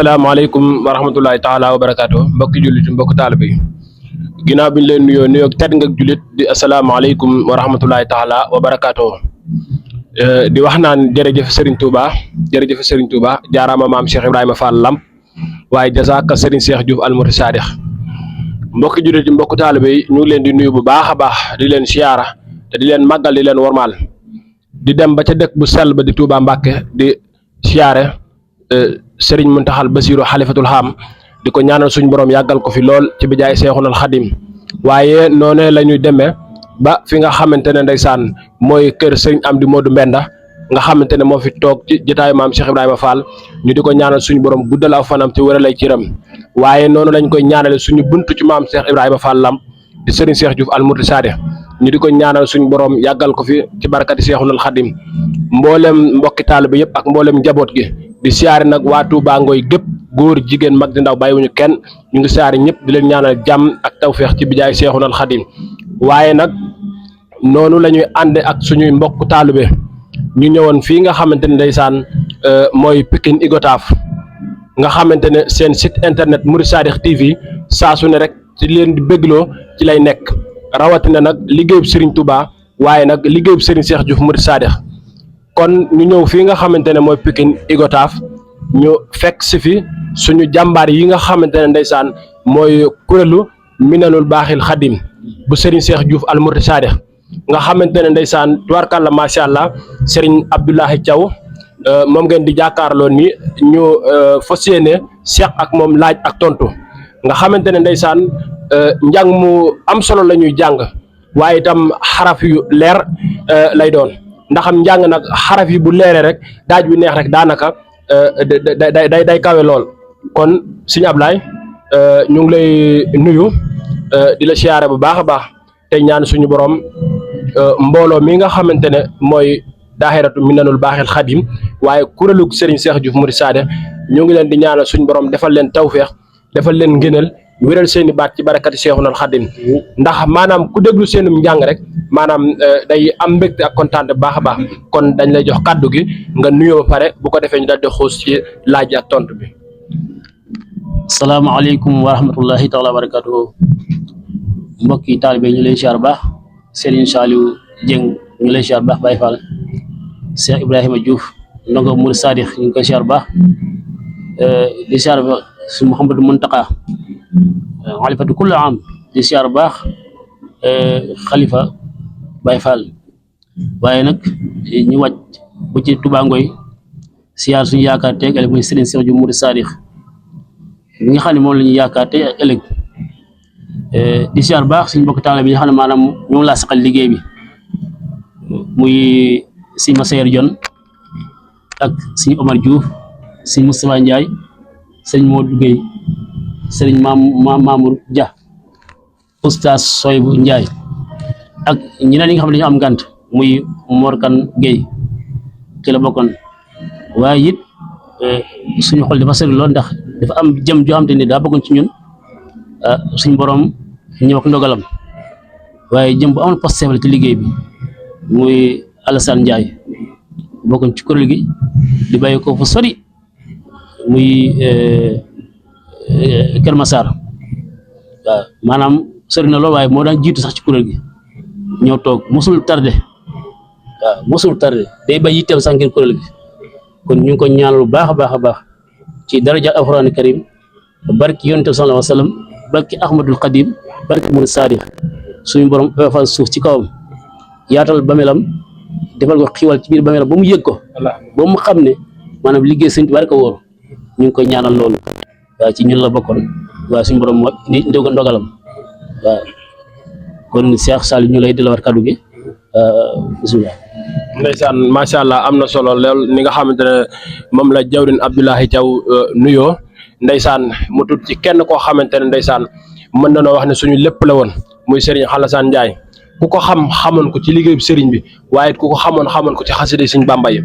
asalaamaaleykum wa rahmatullahi taala wa barakaatu mbokki jullit mbokki taalibe yi ginnaaw bi ñu leen nuyoo tedd nga jullit di asalaamaaleykum wa rahmatullahi taala wa barakaatu di wax naan jërëjëf Serigne Touba jërëjëf Serigne Touba jaaraama maam Cheikh Ibrahima Fall Lamp waaye jazaaka Serigne Cheikh Diouf Almouride Sadikh mbokki jullit yi mbokki taalibe yi ñu ngi leen di nuyu bu baax a baax di leen siyaara te di leen màggal di leen wormaal di dem ba ca dëkk bu sell ba di Touba Mbàkke di siyaare Serigne Muntaxal Basiru xalifatul xam di ko ñaanal suñu borom yàggal ko fi lool ci bijaay Seexunal Xadim waaye noonee la ñuy demee ba fi nga xamante ne ndeysaan mooy kër Serigne Amdi Modou Mbenda nga xamante ne moo fi toog ci jotaayu maam Cheikh Ibrahima Fall ñu di ko ñaanal suñu borom guddal aw fanam ci wëralay ciram waaye noonu lañ koy ñaanale suñu buntu ci maam Cheikh Ibrahima Fall Lamp di Serigne Cheikh Diouf Almouride Sadikh ñu di ko ñaanal suñu borom yàggal ko fi ci barakati Seexunal Xadim mboolem mbokki taalibe yëpp ak mboolem njaboot gi di siyaare nag waa Touba Ngoy gépp góor jigéen mag di ndaw bàyyiwuñu kenn ñu ngi siyaare ñëpp di leen ñaanal jàmm ak tawféex ci bijaay Seexunal Xadim waaye nag noonu la ñuy ànde ak suñuy mbokk taalibe ñu ñëwoon fii nga xamante ne ndeysaan mooy Pikine Icotaf nga xamante ne seen site internet Mouride Sadikh TV saa su ne rek ci leen di bégloo ci lay nekk rawatina nag liggéeyub Serigne Touba waaye nag liggéeyub Serigne Cheikh Diouf Mouride Sadikh kon ñu ñëw fii nga xamante ne mooy Pikine Icotaf ñu fekk si fi suñu jàmbaar yi nga xamante ne ndeysaan mooy kuréelu Minanul Baaxil Xadim bu Serigne Cheikh Diouf Almouride Sadikh nga xamante ne ndeysaan tubaarkàlla macha allah Serigne Abdoulahi Thiaw moom ngeen di jàkkaarloo ni ñu fas yéene seq ak moom laaj ak tontu nga xamante ne ndeysaan njàng mu am solo la ñuy jàng waaye itam xaraf yu leer lay doon. ndaxam njàng nag xaraf yi bu leeree rek daaj bi neex rek daanaka day kawe lool kon Serigne Ablaye ñu ngi lay nuyu di la siyaare bu baax a baax te ñaan suñu borom mbooloo mi nga xamante ne mooy daaxiratu Minanul Baaxil Xadim waaye kuréelu Serigne Cheikh Diouf Mouride Sadikh ñu ngi leen di ñaanal suñu borom defal leen tawféex defal leen ngëneel wéral seeni baat ci barakati Seexunal Xadim ndax maanaam ku déglu seenum njàng rek maanaam day am mbégte ak kontaan bu baax a baax kon dañ lay jox kàddu gi nga nuyoo ba pare bu ko defee ñu daal di xuus ci laaj ak tontu bi. salaamaaleykum wa rahmatullahi taala wa barakatuhu mbokki taalibe ñu lay siyaar baax Serigne Saliou Dieng ñu lay siyaar baax Baye Fall Cheikh Ibrahima Diouf ndongo Mouride Sadikh ñu ngi koy siyaar baax di siyaar ba su Mouhamadou Mountakha xalifatu kulli am di siyaar baax xalifa Baye Fall waaye nag ñu wàcc bu ci Touba Ngoy siyaar suñu yaakaar tey ëllëg muy Serigne Cheikh Diouf Mouride Sadikh bi nga xam ne moom la ñuy yaakaar tey ëllëg di siyaar baax suñu mbokk taalibe bi nga xam ne maanaam ñoom laa saqal liggéey bi muy Serigne Massayer Dione ak Serigne Omar Diouf Serigne Moustapha Ndiaye Serigne Modou Gueye Serigne Mamour Dia Oustaz Soybou Ndiaye ak ñeneen ñi nga xam ne dañu am gànt muy Morkan Gueye ci la bokkoon waaye it suñu xol dafa sori lool ndax dafa am jëm joo xam te ni daa bokkoon ci ñun suñu borom ñëw ak ndogalam waaye jëm bu amoon poste ci liggéey bi muy Alassane Ndiaye bokkoon ci kuréel gi di bàyyi ko fu sori muy Kër Massar waaw maanaam sori na lool waaye moo daan jiitu sax ci kuréel gi ñëw toog mosul tardé waaw mosul tardé day bay yitteem sax ngir kuréel gi kon ñu ngi ko ñaan lu baax a baax a baax ci daraja alxuraan karim barki yonent sallallahu alayhi wa sallam barki Ahmadul Xadim barki Mouride Sadikh suñu borom fal suuf ci kawam yaatal bamelam defal ko xiwal ci biir bamelam ba mu yëg ko ba mu xam ne maanaam liggéey sëñ Tuubaa rek a wóor ñu ngi koy ñaanal loolu waaw ci ñun la bokkoon waaw suñu borom moo ndogalam waaw kon Cheikh Saliou ñu lay delluwaat kaddu gi bisimilah. ndeysaan macha allah am na solo lool ni nga xamante ne moom la jawrin Abdoulahi Thiaw nuyoo ndeysaan mu tudd ci kenn koo xamante ne ndeysaan mën na noo wax ne suñu lépp la woon muy Serigne Alassane Ndiaye ku ko xamoon ko ci liggéeyu Serigne bi waaye ku ko xamoon ko ci xasida Serigne Bamba yi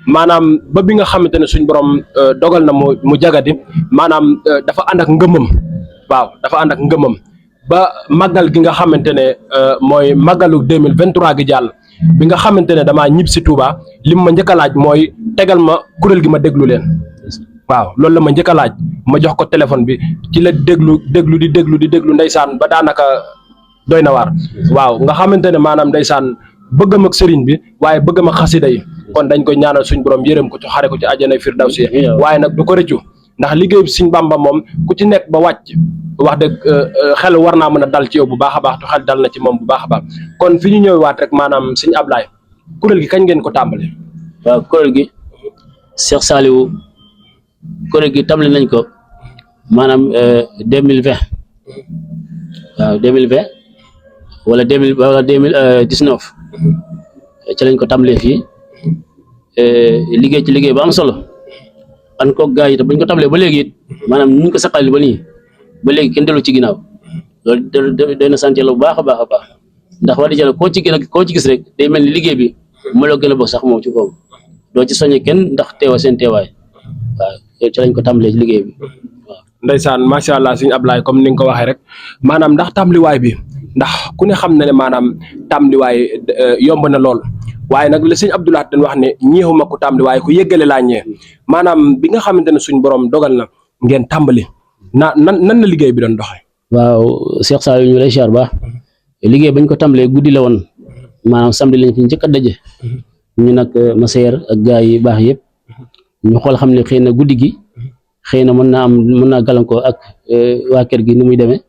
maanaam ba bi nga xamante ne suñ borom dogal na mu jagadi maanaam dafa ànd ak ngëmam waaw dafa ànd ak ngëmam ba màggal gi nga xamante ne mooy màggalu 2023 gi jàll bi nga xamante ne damaa ñib si Touba lim ma njëkk a laaj mooy tegal ma kuréel gi ma déglu leen waaw loolu la ma njëkk a laaj ma jox ko téléphone bi ci la déglu ndeysaan ba daanaka doy na waar waaw nga xamante ne maanaam ndeysaan bëggam ak sëriñ bi waaye bëggam ak xasida yi kon dañ koy ñaanal suñ borom yërëm ko ci xare ko ci àjjana firdawsi waaye nag du ko rëccu ndax liggéey bi Sëriñ Bamba moom ku ci nekk ba wàcc wax dëgg xel war naa mën a dal ci yow bu baax a baax te xel dal na ci moom bu baax a baax kon fi ñu ñëwaat rek maanaam Sëriñ Ablaye kuréel gi kañ ngeen ko tàmbali. waaw kuréel gi Cheikh Saliou kuréel gi tàmbali nañ ko maanaam 2020 waaw 2020 wala 2019 ci lañ ko tàmbalee fii liggéey ci liggéey bu am solo an ko gaa yi te buñ ko tàmbalee ba léegi it maanaam ñu ko saqali ba nii ba léegi kenn dellu ci ginnaaw loolu doy na sant yàlla bu baax a baax a baax ndax wax dëgg yàlla koo ci gis rek day mel ni liggéey bi moo la gën a bokk sax moom ci kaw doo ci soññee kenn ndax teewa seen teewaay waaw ci lañ ko tàmbalee ci liggéey bi waaw. Ndeysaan macha allah Sëriñ Ablaye comme ni nga ko waxee rek maanaam ndax tàmbaliwaay bi ndax ku ne xam na ne maanaam tàmbaliwaay yomb na lool waaye nag la Sëriñ Abdou Lahad dañ wax ne ñeexuma ko tàmbaliwaay ku yëggale laa ñee maanaam bi nga xamante ne suñ borom dogal na ngeen tàmbali nan la liggéey bi doon doxee. waaw Cheikh Saliou ñu lay siyaar baax liggéey bañ ko tàmbalee guddi la woon maanaam samedi lañ fi njëkk a daje ñu nag maseer ak gaa yi baax yëpp ñu xool xam ne xëy na guddi gi xëy na mën naa gàllankoor ak waa kër gi ni muy demee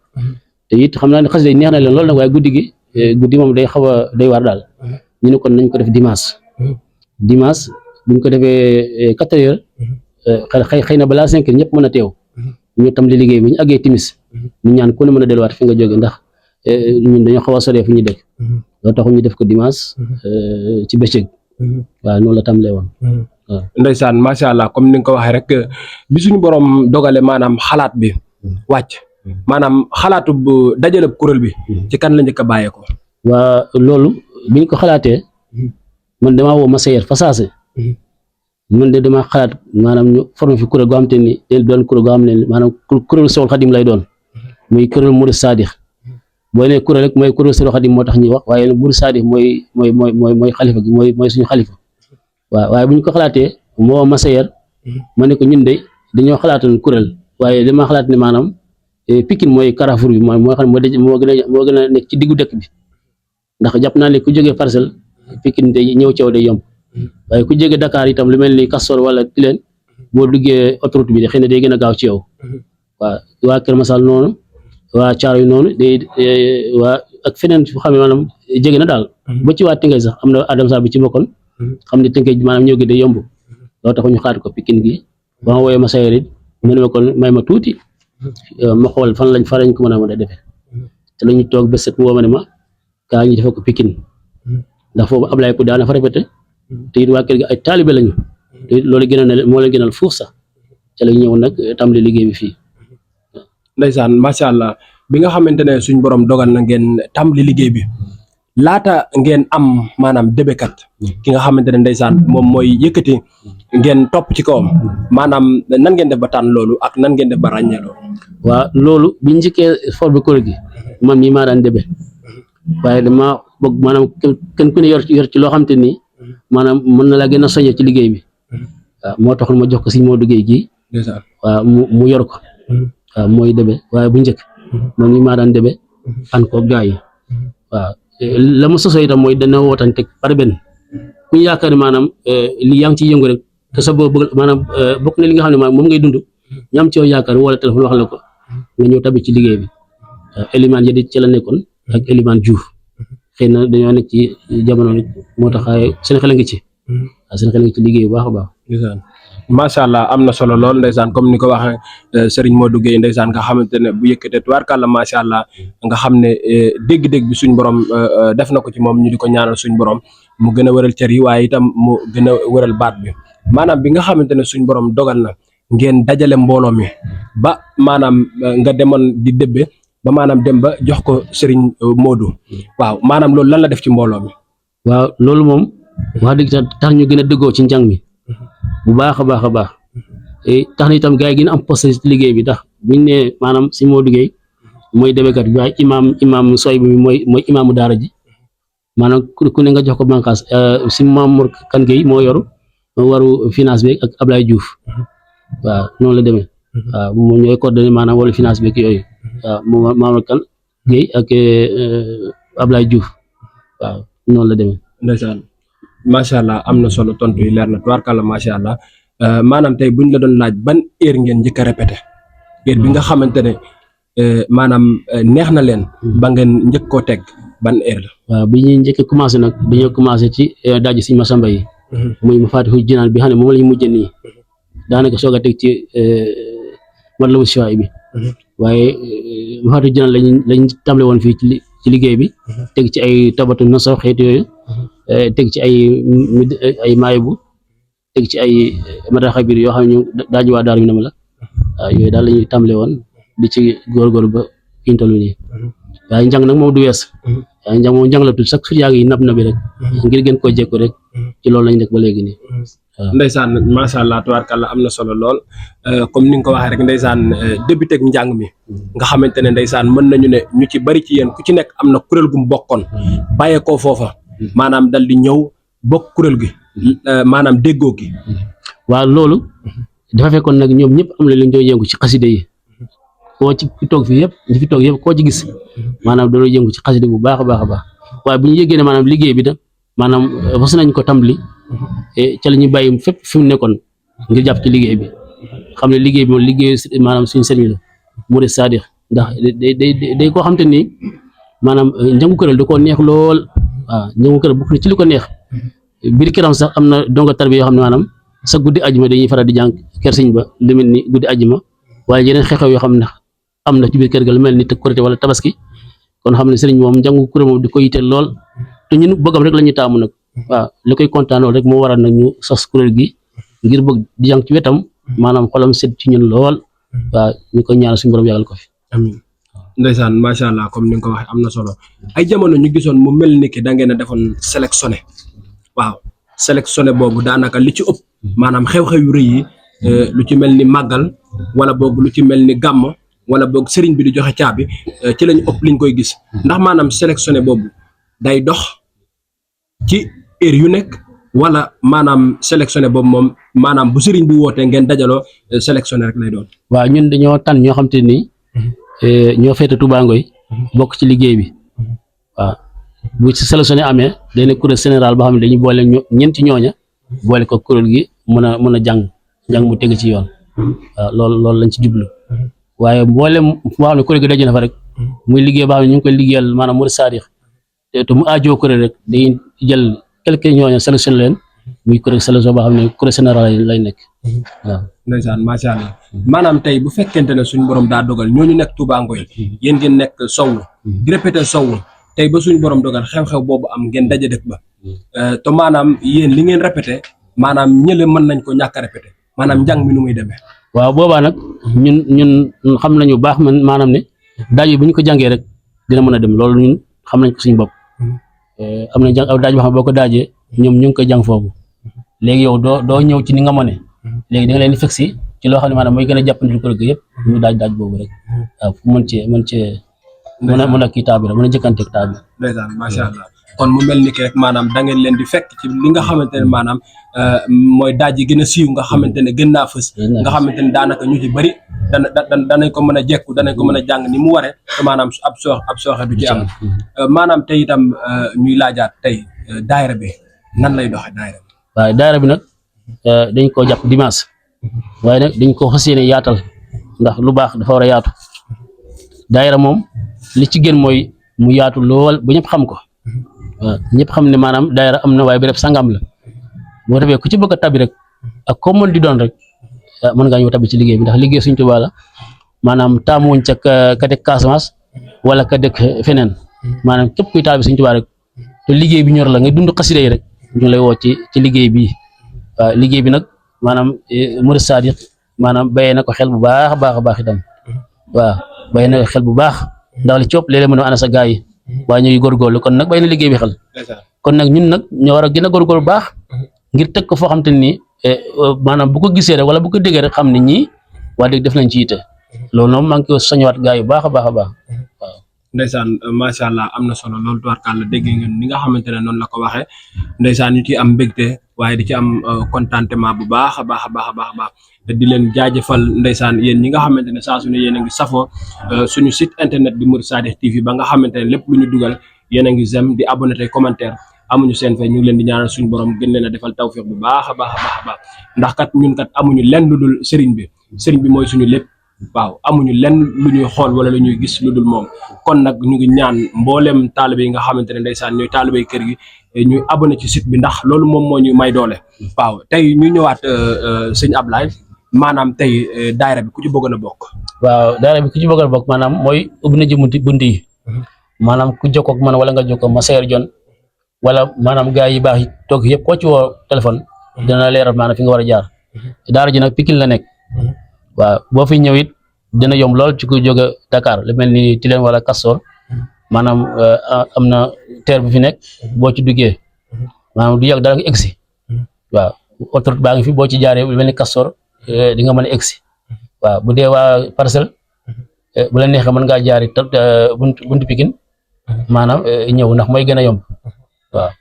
te it xam naa ne xas day neex na leen lool nag waaye guddi moom day xaw a day war daal ñu ne kon nañ ko def dimanche buñ ko defee 4 heures xëy na balaa 5 heures ñëpp mën a teew ñu tam li liggéey bi ñu àggee timis ñu ñaan ku ne mën a delluwaat fi nga jóge ndax ñun dañoo xaw a soree fu ñu dëkk loolu taxu ñu def ko dimanche ci bëccëg waaw noonu la tàmbalee woon waaw. Ndeysaan macha allah comme ni nga ko waxee rek bi suñu borom dogale maanaam xalaat bi wàcc maanaam xalaatu bu dajale kuréel bi ci kan la njëkk a bàyyeekoo. waa loolu biñ ko xalaatee man damaa woo Massayer Fassase man de damaa xalaat maanaam ñu formé fi kuréel goo xam te ni day doon kuréel goo xam ne maanaam kuréel Sewul Xadim lay doon muy kuréel Murid Sadix boo nee kuréel rek mooy kuréel Sewul Xadim moo tax ñuy wax waaye nag Murid Sadix mooy xalifa gi mooy suñu xalifa waaw waaye bu ñu ko xalaatee moo Massayer ma ne ko ñun de dañoo xalaatoon kuréel waaye damaa xalaat ne maanaam Pikine mooy carrefour bi moo xam ne moo gën a nekk ci diggu dëkk bi ndax jàpp naa ne ku jógee Parcelles Pikine day ñëw ceew day yomb waaye ku jógee Dakar itam lu mel ni Castor wala Tilène boo duggee autoroute bi de xëy na day gën a gaaw ci yow waaw waa Kër Masal noonu waa Thiaroye noonu day waa ak feneen fu xam ne maanaam jege na daal ba ci waa Tëngéej sax am na Adam Sa bi ci bokkoon xam ne Tëngéej maanaam ñëw gi day yomb loolu tax ñu xaat ko Pikine gi ba ma woowee Massayer it mu ne ma kon may ma tuuti ma xool fan lañ ko mën a defee te la ñu toog ba set mu woo ma ne ma kaa ñu defee ko Pikine ndax foofu Ablaye ko daana fa répété te it waa kër gi ay taalibe lañu te it loolu moo leen gënal fuuf sax ca la ñëw nag tàmbali liggéey bi fii. Ndeysaan macha allah bi nga xamante ne suñ borom dogal na ngeen tàmbali liggéey bi laata ngeen am maanaam débekat ki nga xamante ne ndeysaan moom mooy yëkkati ngeen topp ci kawam maanaam nan ngeen def ba tànn loolu ak nan ngeen def ba ràññee loolu. waaw loolu bi njëkkee forme kuréel gi man mii maa daan débe waaye dama bëgg maanaam kenn ku ne yor ci loo xam te ni maanaam mën na laa gën a soññee ci liggéey bi waaw moo taxoon ma jox ko si moo duggee ji waaw mu yor ko waaw mooy débe waaye bu njëkk man mii maa daan débe an ko gaa yi waaw la ma sosoo itam mooy dana wootante par benn ku ñu yaakaar ne maanaam li yaa ngi ciy yëngu rek te sa boobu maanaam bokk na li nga xam ne maanaam moom ngay dund ñu am ci yow yaakaar wala téléphone wax la ko nga ñëw tabi ci liggéey bi Elimane Yadi ci la nekkoon ak Elimane Diouf xëy na dañoo nekk ci jamono moo tax seen xel a ngi ci waaw seen xel a ngi ci liggéey bu baax a baax. macha allah am na solo lool ndeysaan comme ni ko waxee Serigne Modou Gueye ndeysaan nga xamante ne bu yëkkatee tubaarkàlla macha allah nga xam ne dégg-dégg bi suñ borom def na ko ci moom ñu di ko ñaanal suñ borom mu gën a wëral cër yi waaye itam mu gën a wëral baat bi maanaam bi nga xamante ne suñ borom dogal na ngeen dajale mbooloo mi ba maanaam nga demoon di débbe ba maanaam dem ba jox ko Serigne Modou waaw maanaam loolu lan la def ci mbooloo mi. waaw loolu moom wax dëgg tax ñu gën a dëggoo ci njàng mi bu baax a baax a baax tax na itam gars yi gën a am poste ci liggéey bi ndax buñ ne maanaam si Modou Gueye mooy débekat bi waaye imaam soy bi mooy imaamu daara ji maanaam ku ne nga jox ko bànqaas si Mamour Kane Gueye moo yoru waru finance bi ak Ablaye Diouf waaw noonu la demee waaw moom ñooy coordonné maanaam wala finance beeg yooyu waaw moom Mamadou Kane Guèye ak Ablaye Diouf waaw noonu la demee. ndeysaan macha allah am na solo tontu yi leer na tubaarkàlla macha allah maanaam tey buñ la doon laaj ban heure ngeen njëkk a répété heure bi nga xamante ne maanaam neex na leen ba ngeen njëkk koo teg ban heure la. waaw bi ñuy njëkk a commencé nag dañoo commencé ci daji Sëñ Massamba yi muy ma faatihu jinaan bi xam ne moom la ñu mujjee nii daanaka soog a teg ci Matlabu Chifaay bi waaye ma faatihu jinaan lañ tàmbale woon fii ci liggéey bi teg ci ay tabatu naso xeet yooyu teg ci ay maayibu teg ci ay madaxabir yoo xam ne ñu daañu waa daar mi nam la waaw yooyu daal la ñuy tàmbale woon di ci góorgóorlu ba fi ñu toll nii waaye njàng nag moom du wees waaye njàng moom njàng la tudd chaque jour yaa ngi nabi rek ngir gën koo jekku rek ci loolu lañ nekk ba léegi nii waaw. ndeysaan macha allah tubaarkàlla am na solo lool comme ni nga ko waxee rek ndeysaan débuté ak njàng mi nga xamante ne ndeysaan mën nañu ne ñu ci bari ci yéen ku ci nekk am na kuréel gu mu bokkoon bàyyeekoo foofa maanaam dal di ñëw bokk kuréel gi maanaam déggoo gi. waaw loolu dafa fekkoon nag ñoom ñëpp am na lu ñu doon yëngu ci xaside yi koo ci toog fii yëpp ñi fi toog yëpp koo ci gis maanaam dañoo yëngu ci xaside bu baax a baax a baax waaye bu ñu yëgee ne maanaam liggéey bi da maanaam fas nañ ko tàmbali ca la ñuy bàyyi fépp fi mu nekkoon ngir jàpp ci liggéey bi xam ne liggéey bi moom liggéey maanaam suñu sëriñ la murid saadix ndax day koo xam te ni maanaam njàngu kuréel da koo neex lool waaw njàngu kuréel bokk na ci li ko neex biir këram sax am na donga tarbi yoo xam ne maanaam sa guddi ajuma dañuy faral di jàng kër sëñ ba lu mel ni guddi ajuma waaye yeneen xew-xew yoo xam ne am na ci biir kër ga lu mel ni te korité wala tabaski kon xam ne sëriñ moom njàngu kuréel moom di ko yitteel lool te ñun bëggam rek la ñuy taamu nag waaw li koy kontaan lool rek moo waral nag ñu sos kuréel gi ngir bëgg di jàng ci wetam maanaam xolam set ci ñun lool waaw ñu koy ñaanal suñu borom yàggal ko fi. amiin ndeysaan macha allah comme ni nga ko waxee am na solo ay jamono ñu gisoon mu mel ni ki da ngeen a defoon sélectionné waaw sélectionné boobu daanaka li ci ëpp maanaam xew-xew yu rëy yi lu ci mel ni màggal wala boog lu ci mel ni gàmm wala boog sëriñ bi di joxe caabi ci lañ ëpp liñ koy gis ndax maanaam sélectionné boobu day dox ci heure yu nekk wala maanaam sélectionné boobu moom maanaam bu sëriñ bi wootee ngeen dajaloo sélectionné rek lay doon. waaw ñun dañoo tànn ñoo xam te ni ñoo féete Touba Ngoye bokk ci liggéey bi waaw bu ci sélectionné amee day nekk kuréel général boo xam ne dañuy boole ñeenti ñooña boole ko kuréel gi mën a jàng mu teg ci yoon waaw loolu lañ ci jublu waaye mboolem moo xam ne kuréel gi daje na fa rek muy liggéey boo xam ne ñu ngi koy liggéeyal maanaam murid saadix te mu aajoo kuréel rek dañuy jël quelques ñooña sélectionné leen muy kuréel sélection boo xam ne kuréel général lay nekk waaw. ndeysaan macha allah maanaam tey bu fekkente ne suñu borom daa dogal ñooñu nekk Touba Ngoye yéen ngeen nekk Sowu di répété Sowu tey ba suñu borom dogal xew-xew boobu am ngeen daje dëkk ba te maanaam yéen li ngeen répété maanaam ñële mën nañ ko ñàkk a répété maanaam njàng mi nu muy demee. waaw boobaa nag ñun xam nañu baax man maanaam ne daaj bu ñu ko jàngee rek dina mën a dem loolu ñun xam nañ ko suñu bopp am na jàng daaj boo xam ne boo ko daajee ñoom ñu ngi koy jàng foofu léegi yow doo ñëw ci ni nga mënee léegi da nga leen di fekk si ci loo xam ne maanaam mooy gën a jàppandi kuréel gi yëpp ñu daaj boobu rek waaw fu mën cee mën a kii taa bi rek mën a jëkkanteeg taa bi. ndeysaan macha allah kon mu mel ni ki rek maanaam da ngeen leen di fekk ci li nga xamante ne maanaam mooy daaj yi gën a siiw nga xamante ne gën naa fës nga xamante ne daanaka ñu ci bëri danañ ko mën a jekku danañ ko mën a jàng ni mu waree te maanaam ab sooxe du ci am maanaam tey itam ñuy laajaat tey daayira bi nan lay doxee daayira bi. waaw daayira bi nag dañ koo jàpp dimanche waaye nag dañ ko fas yéene yaatal ndax lu baax dafa war a yaatu daayira moom li ci gën mooy mu yaatu lool ba ñëpp xam ko waaw ñëpp xam ne maanaam daayira am na waaye béréb sangam la boo defee ku ci bëgg a tabi rek ak ko mën di doon rek mën ngaa ñëw tabi ci liggéey bi ndax liggéey Sëriñ Tuubaa la maanaam taamuwuñ ca ka dëkk Casamance wala ka dëkk feneen maanaam képp kuy taal bi Sëriñ Tuubaa rek te liggéey bi ñor la nga dund xasida yi rek ñu lay woo ci liggéey bii waaw liggéey bi nag maanaam murid saadiq maanaam bayee na ko xel bu baax a baax a baax itam waaw bayee na ko xel bu baax ndax li coop léeg-léeg mën a ana sa gaa yi waaye ñuy góorgóorlu kon nag bay na liggéey bi xel kon nag ñun nag ñoo war a gën a góorgóorlu bu baax ngir teg ko foo xam te ni maanaam bu ko gisee rek wala bu ko déggee rek xam ne ñii waa dëgg def nañ ci yitte loolu moom maa ngi koy soñwaat gaa yu baax a baax a baax waaw. ndeysaan macha allah am na solo loolu tubarkàlla dégg ngeen ni nga xamante ne noonu la ko waxee ndeysaan ñu ci am mbégte waaye di ci am contentement bu baax a baax a baax a baax a baax di leen jaajëfal ndeysaan yéen ñi nga xamante ne saa su ne yéen a ngi safoo suñu site internet di Murid Sadikh TV ba nga xamante ne lépp lu ñu dugal yéen a ngi zem di abonné tey commentaire amuñu seen fay ñu ngi leen di ñaanal suñu borom gën leen a defal tawfiq bu baax a baax a baax a baax ndax kat ñun kat amuñu lenn lu dul sëriñ bi mooy suñu lépp waaw amuñu lenn lu ñuy xool wala lu ñuy gis lu dul moom kon nag ñu ngi ñaan mbooleem taalibe yi nga xamante ne ndeysaan ñooy taalibe kër gi ñuy abonné ci site bi ndax loolu moom moo ñu may doole waaw tey ñu ñëwaat sëñ Ablaye maanaam tey daayira bi ku ci bëggoon a bokk. waaw daayira bi ku ci bëggoon a bokk maanaam mooy ubbi na ji bunt yi maanaam ku jokkoo ak man wala nga jokkoo ma Seer Jon wala maanaam gars yi baax yi toog yëpp koo ci woo téléphone dina leeral maanaam fi nga war a jaar daara ji nag Pikine la nekk waaw boo fi ñëw it dina yomb lool ci ku jóge Dakar lu mel ni Tilène wala Castor maanaam am na terre bu fi nekk boo ci duggee maanaam du yàgg dara nga egsi waaw autoroute baa ngi fi boo ci jaaree lu mel ni Castor di nga mën a egsi waaw bu dee waa Parcelles bu la neexee mën ngaa jaari buntu Pikine maanaam ñëw ndax mooy gën a yomb waaw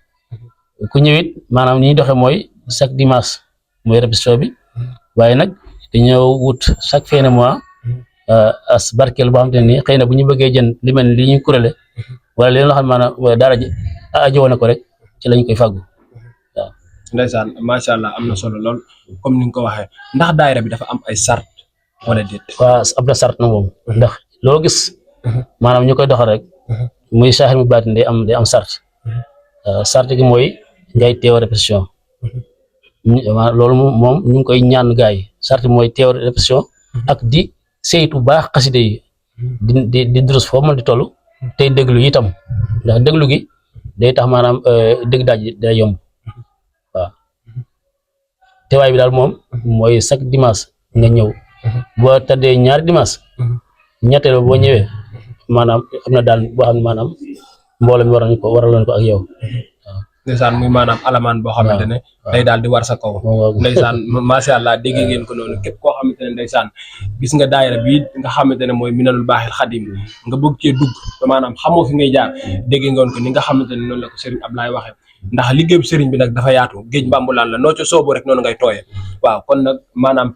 ku ñëwit maanaam ni ñuy doxee mooy chaque dimanche mooy répétition bi waaye nag dañoo wut chaque fin de mois as barkeel boo xam te ne nii xëy na bu ñu bëggee jënd li mel ni li ñuy kuréle wala leen loo xam maanaam daara ji ajowoo na ko rek ci lañ koy fàggu waaw. ndeysaan macha allah am na solo lool comme ni nga ko waxee ndax daayira bi dafa am ay sart wala déet. waaw am na sart na moom ndax loo gis maanaam ñu koy doxal rek muy saaxir mu baatin day am sart sart gi mooy ngay teew répétition loolu moom ñu ngi koy ñaan gaay yi sart mooy teew répétition ak di saytu baax xaside yi di durus foo mën di toll tey déglu itam ndax déglu gi day tax maanaam dégg daaj day yomb waaw teewaay bi daal moom mooy chaque dimanche nga ñëw boo tëddee ñaari dimanche ñetteel boo ñëwee maanaam am na daal boo xam ne maanaam mbooloo mi waraloon ko ak yow waaw. ndeysaan muy maanaam alamaan boo xamante ne day daal di war sa kaw ndeysaan macha allah dégg ngeen ko noonu képp koo xamante ne ndeysaan gis nga daayira bi nga xamante ne mooy Minanul Baaxil Xadim nga bëgg cee dugg maanaam xamoo fi ngay jaar dégg ngeen ko ni nga xamante ne noonu la ko Serigne Ablaye waxee ndax liggéeyu Serigne bi nag dafa yaatu géej mbambulaan la noo ca soobu rek noonu ngay tooyee waaw kon nag maanaam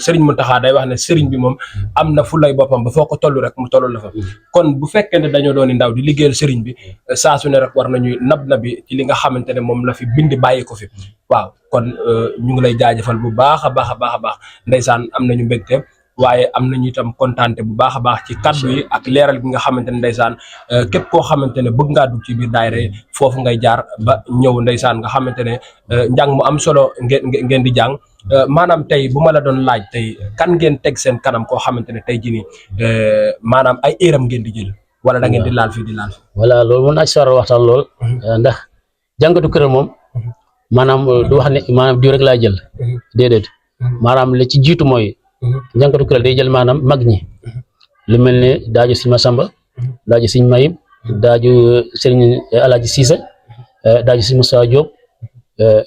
Serigne Mountakha day wax ne Serigne bi moom am na fulay boppam ba foo ko toll rek mu toll la fa kon bu fekkee ne dañoo dooni ndaw di liggéeyal Serigne bi saa su ne rek war nañuy nabi ci li nga xamante ne moom la fi bindi bàyyi ko fi waaw kon ñu ngi lay jaajëfal bu baax a baax a baax a baax ndeysaan am nañu mbégte waaye am nañu itam kontaante bu baax a baax ci kaddu yi ak leeral gi nga xamante ne ndeysaan képp koo xamante ne bëgg ngaa dugg ci biir daayira foofu ngay jaar ba ñëw ndeysaan nga xamante ne njàng mu am solo ngeen di jàng maanaam tey bu ma la doon laaj tey kan ngeen teg seen kanam koo xamante ne tey jii nii maanaam ay éram ngeen di jël wala da ngeen di laal fii di laal fii. voilà loolu mën naa ci sawar waxtaan lool ndax jàngatu kuréel moom maanaam du wax ne maanaam diw rek laa jël déedéet maanaam la ci jiitu mooy jàngatu kuréel day jël maanaam mag ñi lu mel ne daaju Sëñ Masamba daaju Sëñ Mayib daaju Sëriñ Alaaji Siise daaju Sëñ Moussa Diop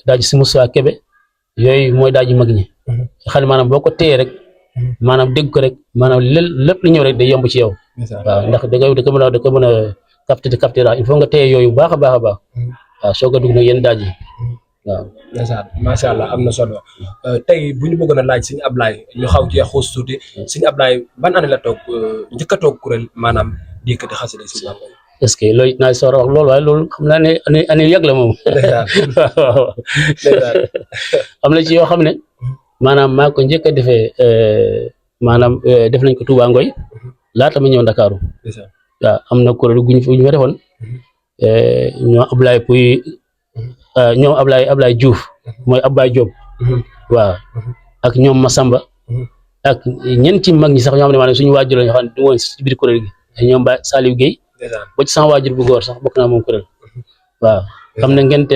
daaju Sëñ Moussa Kébé yooyu mooy daaju mag ñi xam ne maanaam boo ko téyee rek maanaam dégg ko rek maanaam lépp lu ñëw rek day yomb ci yow waaw ndax da ko mën a capter daal il faut nga téye yooyu baax a baax a baax waaw soo ko dugg nag yenn daaj yi waaw. ndeysaan macha allah am na solo tey bu ñu bëggoon a laaj Sëñ Ablaye ñu xaw cee xuus tuuti Sëñ Ablaye ban année la toog njëkk a toog kuréel maanaam di yëkkati xasida Sëñ Ablaye. est-ce que loolu naa soor a wax loolu waaye loolu xam naa ne année yàgg la moom. waaw am na ci yoo xam ne maanaam maa ko njëkk a defee maanaam def nañ ko Touba Ngoy laata ma ñëw Ndakaaru waaw am na kuréel gu ñu fa defoon ñoo Ablaye Pouy ñoom Ablaye Diouf mooy Ablaye Diop waaw ak ñoom Masamba ak ñen ci mag ñi sax ñoo xam ne maanaam suñu waajur la ñu xam ne du woon ci biir kuréel gi ñoom Ba Saliou Guèye ba ci sama waajur bu góor sax bokk naa moom kuréel waaw xam ne ngente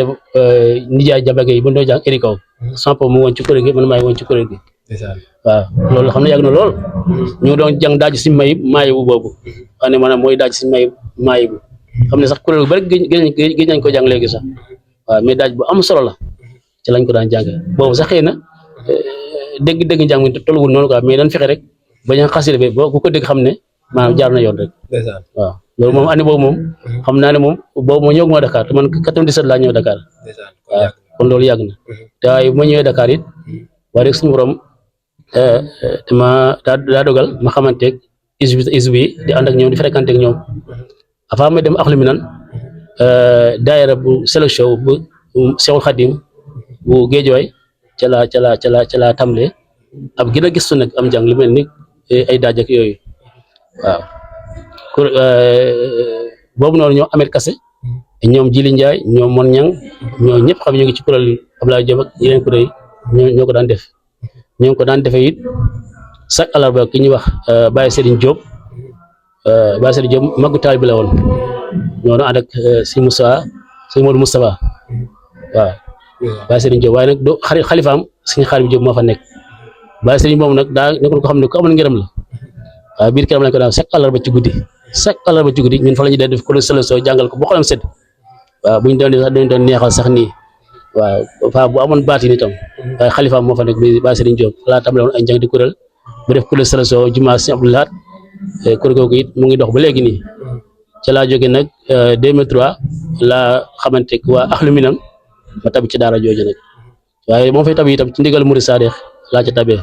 nijaay Jaba Guèye bu ndoo jàng érikaw samp mu woon ci kuréel gi man maay woon ci kuréel gi waaw loolu xam ne yàgg na lool ñu doon jàng daaj si maayibu boobu xam ne maanaam mooy daaj si maayibu xam ne sax kuréel bu bari gëj nañ ko jàng léegi sax waaw mais daaj bu am solo la ci lañ ko daan jàng boobu sax xëy na dégg njàng mi tolluwul noonu quoi mais dañ fexe rek bañ a xasile bi boo ku ko dégg xam ne maanaam jaar na yoon rek ndeysaan waaw loolu moom année boobu moom xam naa ne moom boobu moo ñëw moo Dakar te man 97 laa ñëw Dakar ndeysaan waaw kon loolu yàgg na te waaye bu ma ñëwee Dakar it waaye rek suñu borom dama daa dogal ma xamanteeg is bi di ànd ak ñoom di fréquenté ak ñoom avant ma dem Axlu Minan daayira bu sélection bu Seexul Xadim bu Géejawaay ca la tàmbalee ab gën a gëstu nag am jàng lu mel ni ay daaj ak yooyu waaw boobu noonu ñoo Amet Kase ñoom Jili Njaay ñoom Mon Ñang ñoo ñëpp xam ñu ngi ci kuréel Ablaye Diop ak yeneen kuréel yi ñoo ko daan def ñoo ngi ko daan defee it chaque alarba ki ñuy wax Baye Serigne Diop Baye Serigne Diop maggu taal bi la woon ñoo ànd ak si Modou Moustapha waaw Baye Serigne Diop waaye nag do xalifaam suñu xaar bi Diop moo fa nekk Baye Serigne moom nag daa nekkoon ko xam ne ko amoon ngërëm la waaw biir këram lañ ko daan chaque alarba ci guddi ñun fa la ñuy def ko solo jàngal ko boo xolam sedd waaw bu ñu doon neexal sax nii waaw fa bu amoon baati ni tam waaye xalifaam moo fa nekk Baye Serigne Diop laa tàmbale woon ay njàng di kuréel bu def kuréel solo jumaa si Abdou Lahat kuréel googu it mu ngi dox ba léegi nii ca laa jóge nag 2003 laa xamante waa Axlu Minan ma tabi ci daara jooju nag waaye moom fay tabi itam ci ndigal Murid Saadix laa ca tabee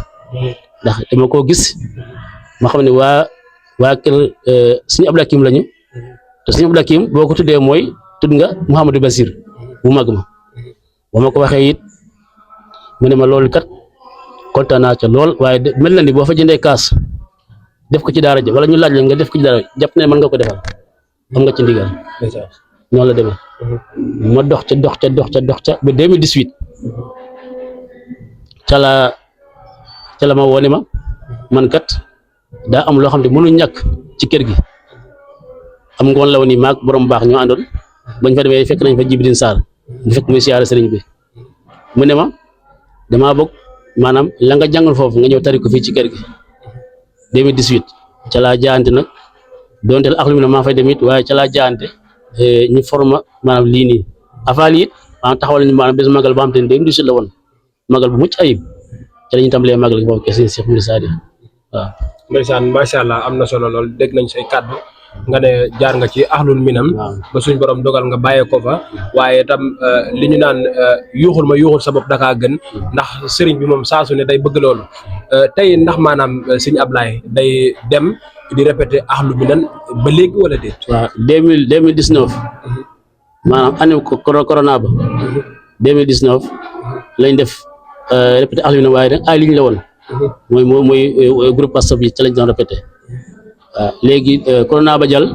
ndax dama koo gis ma xam ne waa kër suñu Abdou Hakim lañu te suñu Abdou Hakim boo ko tuddee mooy tudd nga Mouhamadou Basir bu mag ma ba ma ko waxee it mu ne ma loolu kat kontaan naa ca lool waaye mel na ni boo fa jëndee kaas def ko ci daara ja wala ñu laaj la nga def ko ci daara jàpp ne mën nga ko defal am nga ci ndigal noonu la demee ma dox ca ba 2018 ca la ma woone ma man kat daa am loo xam ne mënu ñàkk ci kër gi am ngoon la woon ni maag borom baax ñoo àndoon bañ fa demee fekk nañ fa Jibril Sarr bu fekk muy siyaare sëriñ bi mu ne ma damaa bëgg maanaam la nga jàngal foofu nga ñëw tari ko fii ci kër gi 2018 ca laa jaante nag donte la Axlu Minan maa fay dem it waaye ca laa jaante ñu forma maanaam lii nii avant lii it maanaam taxawal ñu maanaam bés magal boo xam te ne 2018 la woon magal bu mucc ayib ca la ñu tàmbalee magal gi foofu kese Cheikh Mouride Sadi waaw. ndeysaan macha allah am na solo lool dégg nañ say kàddu nga ne jaar nga ci Axlu Minan ba suñ borom dogal nga bàyyee ko fa waaye tam li ñu naan yuuxul ma yuuxul sa bopp dakaa gën ndax sëriñ bi moom saa su ne day bëgg loolu tey ndax maanaam sëñ Ablaye day dem di répété Axlu Minan ba léegi wala déet. waaw 2019 maanaam année corona ba 2019 lañ def répété Axlu Minan waaye nag ay ligne la woon mooy groupe WhatsApp yi ca lañ doon répété waaw léegi corona ba jàll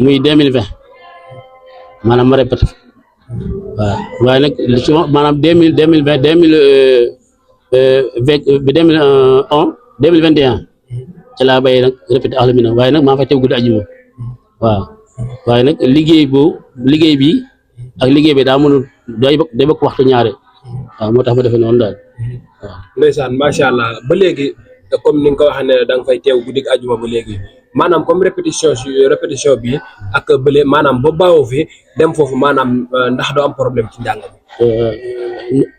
muy 2020 maanaam ma répété waaw waaye nag li ci maanaam 2021 ci laa bàyyee nag répété Axlu Minan waaye nag maa fay teew guddi ajuma waaw waaye nag liggéey bi ak liggéey bi daa mënul day bokk waxtu ñaare waaw moo tax ma defee noonu daal waaw. ndeysaan macha allah ba léegi comme ni nga ko waxee ne da nga fay teew guddi ajuma ba léegi maanaam comme répétition bi ak bële maanaam ba bawoo fi dem foofu maanaam ndax doo am problème ci njàng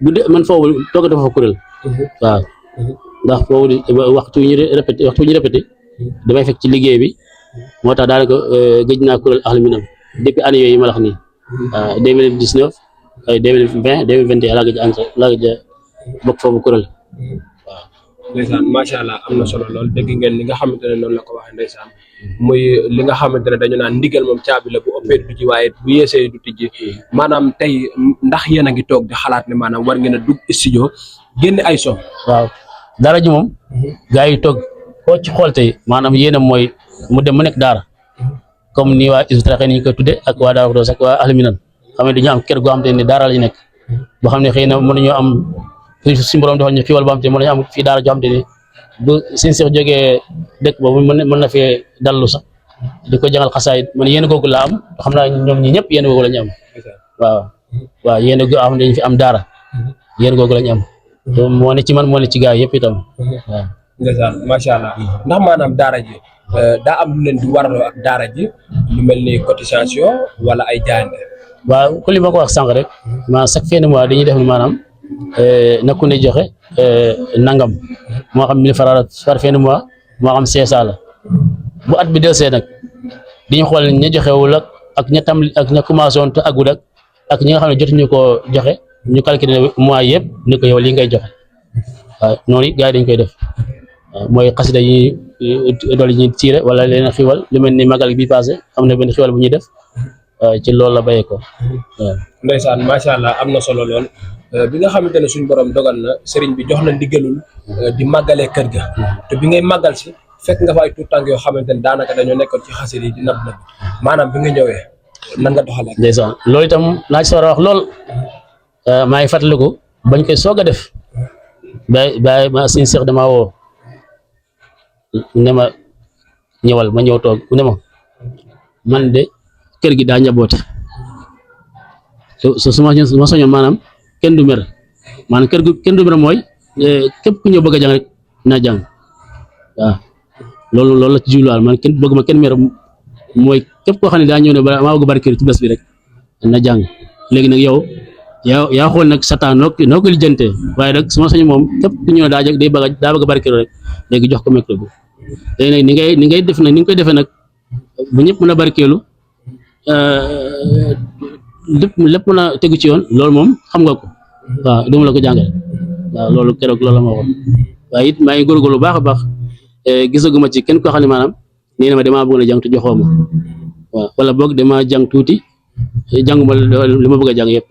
guddi man foofu toog dafa fa kuréel waaw ndax foofu waxtu ñu répété damay fekk ci liggéey bi moo tax daanaka gëj naa kuréel Axlu Minan depuis année yooyu ma la wax nii waaw 2019 ay 2020 2021 laa gëj a bokk foofu kuréel waaw. ndeysaan macha allah am na solo lool dégg ngeen li nga xamante ne noonu la ko waxee ndeysaan muy li nga xamante ne dañu naan ndigal moom caabi la bu ëppee du ji waaye bu yeesee du tijji maanaam tey ndax yéen a ngi toog di xalaat ne maanaam war ngeen a dugg studio génne ay son. waaw daara ji moom gaa yi toog koo ci xool tey maanaam yéenam mooy mu dem mu nekk daara comme ni waa Hizbut Tarqiyyah ni ñu koy tudde ak waa Daaru Xudoos ak waa Axlu Minan xam ne dañu am kër goo xam te ne daara lañu nekk boo xam ne xëy na mënuñoo am suñu borom defal ñu fi wala boo xam te ne mënuñu am fii daara joo xam te ne bu seen seex jógee dëkk boobu mën na fee dallu sax di ko jàngal xasaayid man yéen googu laa am xam naa ñoom ñi ñëpp yéen googu la ñu am waaw yéen googu am dañu fi am daara yéen googu la ñu am moo ne ci man moo ne ci gaa yëpp itam waaw. ndeysaan macha allah ndax maanaam daara ji daa am lu leen di waraloo ak daara ji lu mel ni cotisation wala ay jaayante. waaw ku li ma ko wax sànq rek maanaam chaque fin de mois dañuy def maanaam na ku ne joxe nangam moo xam 1000 francs par fin de mois moo xam 500 la bu at bi delsee nag diñu xool ña joxewul ak ña tam ak ña commencé woon te agul ak ñi nga xam ne jotuñu koo joxe ñu calculer mois yëpp ni ko yow lii ngay joxe waaw noonu it gars yi dañ koy def waaw mooy xasida yi dool yi ñuy tiire wala leen xiwal lu mel ni magal bi passé am na benn xiwal bu ñuy def ci loolu la bayee ko waaw. ndeysaan macha allah am na solo lool bi nga xamante ne suñ borom dogal na sëriñ bi jox na ndigalul di màggalee kër ga te bi ngay màggal si fekk nga fa ay tuut tànk yoo xamante ne daanaka dañoo nekkoon ci xasida yi di nab nab maanaam bi nga ñëwee nan nga doxalee. ndeysaan loolu itam naa ci war a wax lool maa ngi fàttaliku bañ koy soog a def bay ma suñ seex damaa woo ne ma ñëwal ma ñëw toog ne ma man de kër gi daa njaboote su ma soñoon maanaam kenn du mer maanaam kër gi kenn du mer mooy képp ku ñëw bëgg a jàng rek na jàng waaw loolu la ci jubluwaal man kenn bëgg ma kenn mer mooy képp koo xam ne daa ñëw ne ba maa bëgg barkeelu ci bés bi rek na jàng léegi nag yow yaa xool nag satan noo ko lijjantee waaye nag su ma soñoon moom képp ku ñëw daa bëgg a barkeelu rek léegi jox ko micro bi léegi nag ni ngay def nag ni nga koy defee nag bu ñëpp mën a barkeelu lépp mën a tegu ci yoon loolu moom xam nga ko waaw duma la ko jàngale waaw loolu keroog loolu la ma waxoon waaye it maa ngi góorgóorlu bu baax a baax gisaguma ci kenn koo xam ne maanaam nee na ma damaa bëgg a jàng te joxoo ma waaw wala boog dama jàng tuuti jànguma li ma bëgg a jàng yëpp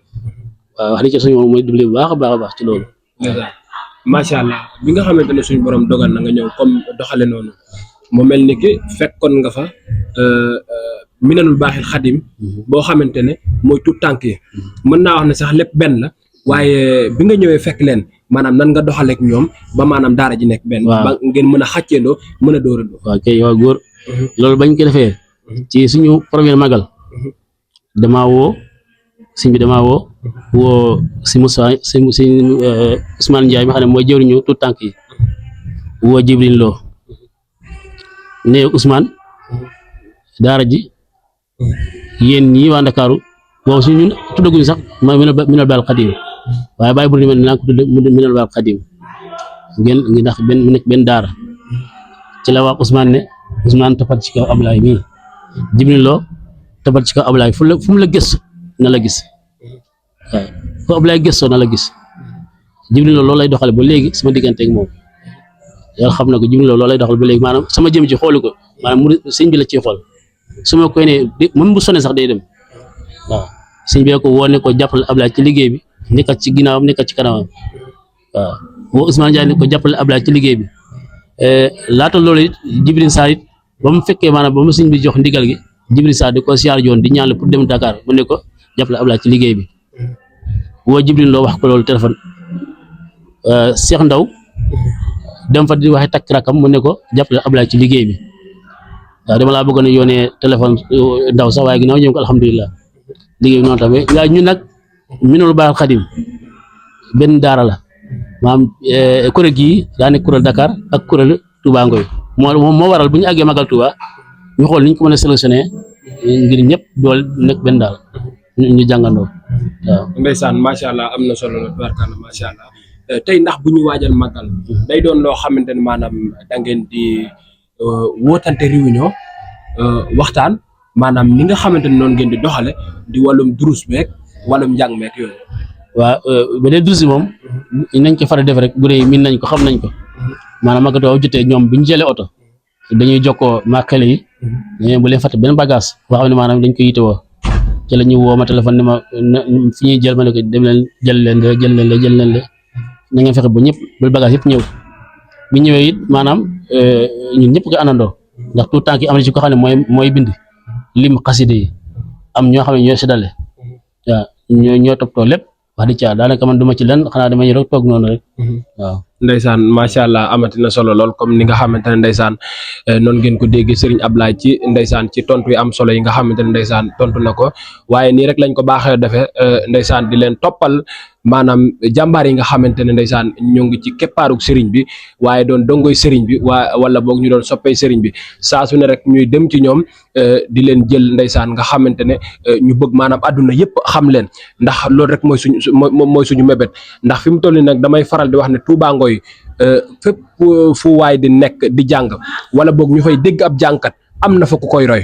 waaw wax dëgg ci suñu moom mooy dimbali bu baax a baax ci loolu. macha allah bi nga xamante ne suñu borom dogal na nga ñëw comme doxale noonu mu mel ni ki fekkoon nga fa minanul baaxil xadim boo xamante ne mooy tuut tànk yi mën naa wax ne sax lépp benn la waaye bi nga ñëwee fekk leen maanaam nan nga doxaleek ñoom ba maanaam daara ji nekk benn. ba ngeen mën a xàcceendoo mën a dóorandoo. waaw kay waaw góor loolu bañ ko defee ci suñu premier magal damaa woo sëñ bi damaa woo si Moussa si Ousmane Ndiaye mi xam ne mooy jëwriñu tuut tànk yi woo Jibril Lo ne Ousmane daara ji yéen ñii waa Ndakaaru boobu su ñun tuddaguñu sax ma minal baal xadim waaye bàyyi bu ne naa ko tudd minal baal xadim ngeen ndax mu nekk benn daara ci la wax Ousmane ne Ousmane toppal ci kaw Ablaye mii Jibril Lo toppal ci kaw Ablaye fu mu la gis na la gis waaw fu Ablaye gëstoo na la gis Jibril Lo loolu lay doxale ba léegi sama diggante ak moom yàlla xam na ko Jibril Lo loolu lay doxale ba léegi maanaam sama jëm ci xoolu ko maanaam mu sëñ bi la ciy xool su ma koy ne même bu sonné sax day dem waaw sëñ bi ko woo ne ko jàppale Ablaye ci liggéey bi nekkat ci ginnaawam nekkat ci kanamam waaw woo Ousmane Ndiaye ne ko jàppale Ablaye ci liggéey bi laata loolu it Jibril Sarr it ba mu fekkee maanaam ba mu sëñ bi jox ndigal gi Jibril Sarr di ko siyaar joon di ñaan pour dem Dakar mu ne ko jàppale Ablaye ci liggéey bi woo Jibril Lo wax ko loolu téléphone Cheikh Ndaw dem fa di waxe takk rakam mu ne ko jàppale Ablaye ci liggéey bi waaw dama laa bëggoon a yónnee téléphone ndaw sax waaye ginnaaw ñëw ko alhamdulilah liggéey bi noonu tamit waaye ñun nag minul baax xadim benn daara la maanaam kuréel gii daa nekk kuréel Dakar ak kuréel Touba Ngoy moo waral bu ñu àggee magal Touba ñu xool ni ñu ko mën a sélectionné ngir ñëpp dool nekk benn daal ñu jàngandoo waaw. ndeysaan macha allah am na solo la tubaarkalla macha allah tey ndax bu ñu waajal magal day doon loo xamante ne maanaam da ngeen di wootante réunion waxtaan maanaam ni nga xamante ne noonu ngeen di doxale di wàllum durus beeg wàllum njàng meeg yooyu. waaw ba dee durus moom nañ ko faral def rek bu dee min nañ ko xam nañ ko maanaam magatoo jotee ñoom bi ñu jëlee oto dañuy jokkoo maa xale yi dañuy bu leen fàtte benn bagage boo xam ne maanaam dañ ko yitewoo ci la ñu woo ma téléphone ne ma fi ñuy jël ma ne ko dem leen jël leen na ngeen fexe ba ñëpp ba bagage yëpp ñëw bi ñëwee it maanaam ñun ñëpp ko àndandoo ndax tout temps ki am na ci ko xam ne mooy bind lim xaside yi am ñoo xam ne ñooy séddale waaw ñoo toppatoo lépp wax di caa daanaka man duma ci lenn xanaa dama ñëw rek toog noonu rek waaw. ndeysaan macha allah amati na solo lool comme ni nga xamante ne ndeysaan noonu ngeen ko dégg Serigne Ablaye ci ndeysaan ci tontu yi am solo yi nga xamante ne ndeysaan tontu na ko waaye nii rek lañ ko baaxee defee ndeysaan di leen toppal maanaam jàmbaar yi nga xamante ne ndeysaan ñu ngi ci keppaaruk Serigne bi waaye doon dongoy Serigne bi wala boog ñu doon soppey Serigne bi saa su ne rek ñuy dem ci ñoom di leen jël ndeysaan nga xamante ne ñu bëgg maanaam àdduna yëpp xam leen ndax loolu rek mooy suñu mébét ndax fi mu toll nii nag damay faral di wax ne Touba Ngoy fépp fu waay di nekk di jàng wala boog ñu fay dégg ab jàngkat am na fa ku koy roy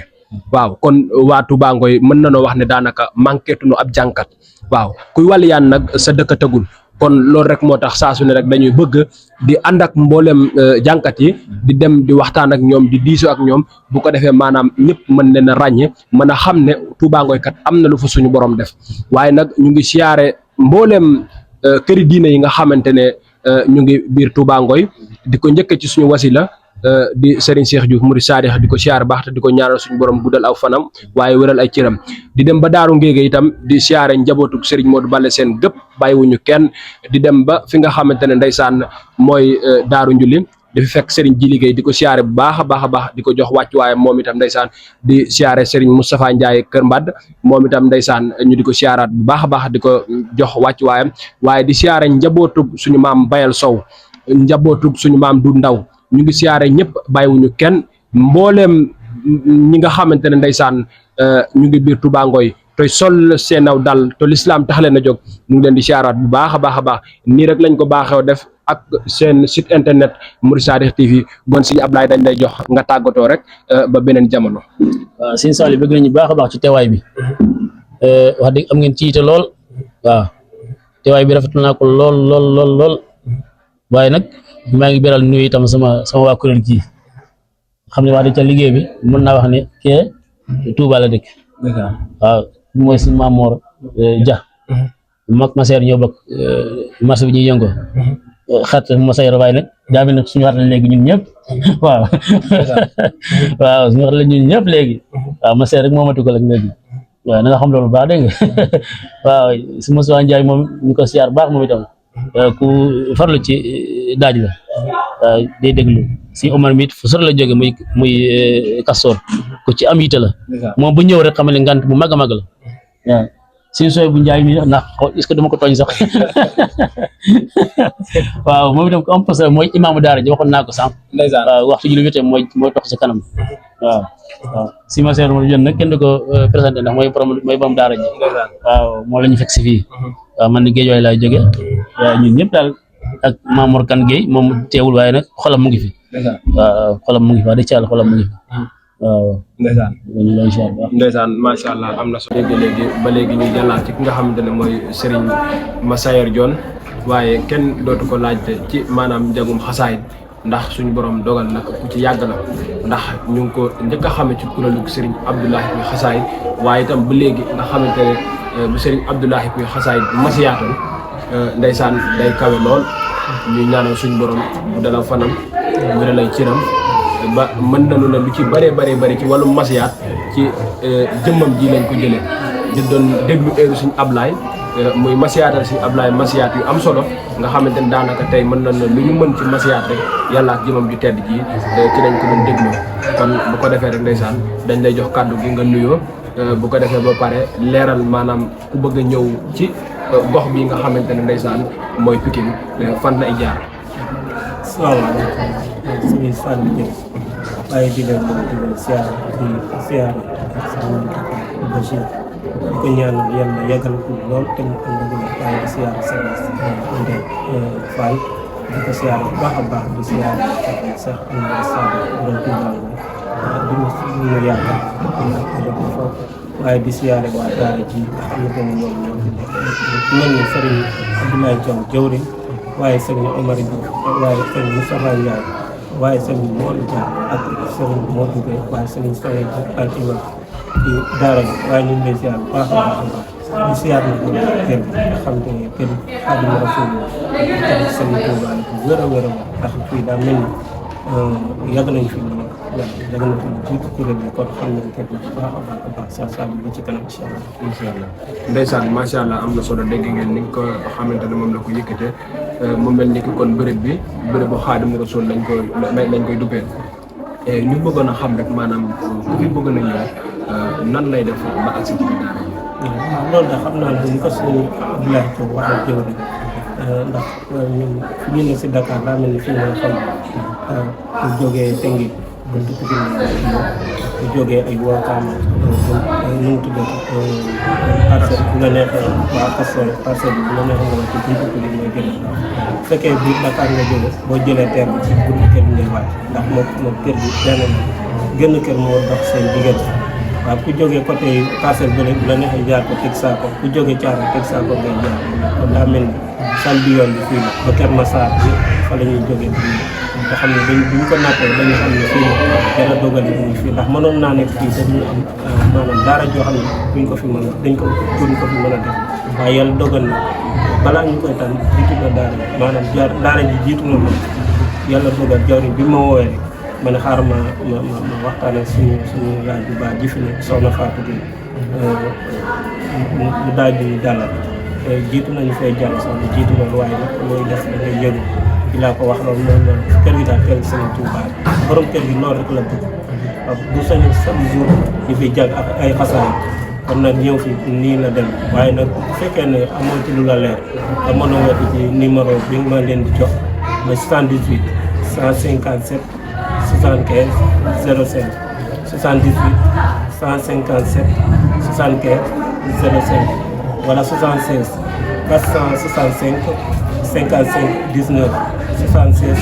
waaw kon waa Touba Ngoye mën na noo wax ne daanaka manqué tuñu ab jànkat waaw kuy waliyaan nag sa dëkk tëggul kon loolu rek moo tax saa su ne rek dañuy bëgg di ànd ak mboolem jànkat yi di dem di waxtaan ak ñoom di diisoo ak ñoom bu ko defee maanaam ñëpp mën leen a ràññe mën a xam ne Touba Ngoye kat am na lu fa suñu borom def waaye nag ñu ngi siyaare mboolem këri diine yi nga xamante ne ñu ngi biir Touba Ngoye di ko njëkk ci suñu wasila di Serigne Cheikh Diouf Murid Sadikh di ko siyaare baax te di ko ñaanal suñu borom guddal aw fanam waaye wéral ay cëram di dem ba Daaru Ngéege itam di siyaare njabootu Serigne Modou Balla seen gëpp bàyyiwuñu kenn di dem ba fi nga xamante ne ndeysaan mooy Daaru Njuli di fi fekk Serigne Djili Gueye di ko siyaare bu baax a baax di ko jox wàcc waaye moom itam ndeysaan di siyaare Serigne Moustapha Ndiaye Kër Mbad moom itam ndeysaan ñu di ko siyaaraat bu baax a baax di ko jox wàcc waayam waaye di siyaare njabootu suñu maam Bayal Sow njabootu suñu maam du ndaw ñu ngi siyaare ñëpp bàyyiwuñu kenn mbooleem ñi nga xamante ne ndeysaan ñu ngi biir Touba Ngoye te sol seenaw dal te lislaam tax leen a jóg ñu ngi leen di siyaaraat bu baax a baax nii rek lañ ko baaxew def ak seen site internet Murid Sadikh TV bon si Ablaye dañ lay jox nga tàggatoo rek ba beneen jamono. waaw sëñ Saliou bëgg nañu baax a baax ci teewaay bi wax dëgg am ngeen ci yite lool waaw teewaay bi rafetlu naa ko lool waaye nag maa ngi beral nuyu itam sama waa kuréel gi xam ne wax dëgg ca liggéey bi mën naa wax ne kee Touba la dëkk waaw mooy si Mamor Dia mag Maseer ñoo bokk marché bi ñuy yëngo xat Maseer waaye nag daa mel nag suñu wax la léegi ñun ñëpp waaw waaw suñu wax la ñun ñëpp léegi waaw Maseer rek moo ma tugal ak léegi waaw na nga xam loolu baax dégg nga waaw si Moussa Ndiaye moom ñu ko siyaar baax moom itam ku farlu ci daaj la waaw day déglu si Omar mit fu sori la jóge muy Kastoor ku ci am yite la moom bu ñëw rek xam ne ngant bu mag a mag la waaw si sooy bu Njaay mi ndax est-ce que dama ko tooñ sax waaw moom itam ko am parce que mooy imaamu daara ji waxoon naa ko sànq waaw waxtu ji lu wétee mooy tox si kanam waaw si ma seer moom jën nag kenn du ko présenté ndax mooy borom daara ji waaw moo la ñu fekk si fii waaw man ni Géejawaay laay jóge waaw ñun ñëpp daal ak Mamour Kane Gueye moom teewul waaye nag xolam mu ngi fi waaw xolam mu ngi fi wax dëgg ci Yàlla xolam mu ngi fi waaw ndeysaan macha allah am na solo léegi ba léegi ñu jàllaat ci ki nga xamante ne mooy Serigne Massayer Dione waaye kenn dootu ko laajte ci maanaam njagum xasaayid ndax suñu borom dogal nag ku ci yàgg la ndax ñu ngi ko njëkk a xame ci kuréelu Serigne Abdoulahi Pouye xasaayid waaye itam ba léegi nga xamante ne bu Serigne Abdoulahi Pouye xasaayid masiyaatoon ndeysaan day kawe lool ñu ñaanal suñu borom bu dala fanam wéra lay ciram ba mën nañu ne lu ci bëree ci wàllum masiyaat ci jëmmam ji lañ ko jëlee di doon déglu heure suñu Ablaye muy masiyaatal si Ablaye masiyaat yu am solo nga xamante ne daanaka tey mën nañ ne lu ñu mën ci masiyaat rek yàlla ak jëmmam ju tedd ji ci lañ ko doon déglu kon bu ko defee rek ndeysaan dañ lay jox kàddu gi nga nuyoo bu ko defee ba pare leeral maanaam ku bëgg a ñëw ci gox bi nga xamante ne ndeysaan mooy Pikine fan lay jaar. salaamaaleykum suñuy sànni jëm waaye di leen siyaar sama Bachir di ko ñaanal yàlla yàggal ko lool te mu ànd ak waaye di siyaar sama Ndeye Fall di ko siyaar bu baax a baax di siyaar Cheikh Amadou Sall doon Touba di ñu yaakaar foofu waaye di siyaare waa daara ji nga xam ne ñoom ñoo fi nekk mel ni Serigne Abdoulaye Diaw jawriñ waaye Serigne Omar Diouf waaye Serigne Moustapha Ndiaye waaye Serigne Modou Dia ak Serigne Modou Gueye waaye Serigne Soye ak imam ci daara ji waaye ñu ngi lay siyaar bu baax a baax di siyaar na kër nga xam ne kër Xaadimu Rasuul kër Serigne Touba la ko wér a ndax fii daa mel ni yàgg nañ fi yàgg na fi jiitu kuréel bi kon xam nañ kër bu baax a baax saa bi ci kanam incha allah. ndeysaan macha allah am na solo dégg ngeen ni nga ko xamante ne moom la ko yëkkatee mu mel ni ki kon bërëb bi bërëbu Xaadimu Rasuul lañ koy duppee ñu bëggoon a xam rek maanaam ku fi bëgg na ñëw nan lay def ba agsi ci daara yi. waaw loolu da xam naa ne ni ko suñu Abdoulaye Thiaw waxee jëw rek ndax ñun fi ñu ne si Dakar daa mel ni fii nga xam ku jógee Tengi buntu Pikine ku jógee ay Wakaam nu mu tuddati parcelle bu la neexee waa parcelle bi bu la neexee nga wax ci buntu Pikine mooy gën a bu fekkee biir Dakar nga jóge boo jëlee terre bi ci buntu kër bi ngay wàcc ndax moom kër gi benn génn kër moo dox seen diggante waaw ku jógee côté Parcelles bële bu la neexee jaar ko teg saako ku jógee Thiaroye teg saako ngay jaar kon daa mel ni sal bi yoon bi fii la ba Kër Massar bi fa la ñuy jógee fii nga xam ne bu ñu ko nattee dañu xam ne fii la yàlla dogal ñu fii ndax mënoon naa nekk fii dañuy am maanaam daara joo xam ne duñ ko fi mën a duñ ko fi mën a def waaye yàlla dogal na balaa ñu koy tànn jiitu na daara maanaam daara ji jiitu na moom yàlla dogal jawriñ bi ma woowee rek ma ne xaaral ma waxtaan ak suñu yaay bu baax ji fi ne soxna Fatou Gueye mu daal di dalal jiitu nañu fay jàll sax lu jiitu loolu waaye nag looy def da ngay yëgu ci laa ko wax loolu noonu kër gi daal kër gi Serigne Touba borom kër gi loolu rek la bëgg waaw bu sañu chaque jour ñu fiy jàng ak ay xasaay kon nag ñëw fi nii la dem waaye nag bu fekkee ne amoo ci lu la leer da mën a woote ci numéro bi ma leen di jox mooy 78 157 75 05 78 157 75 05 wala 76 465 55 19 76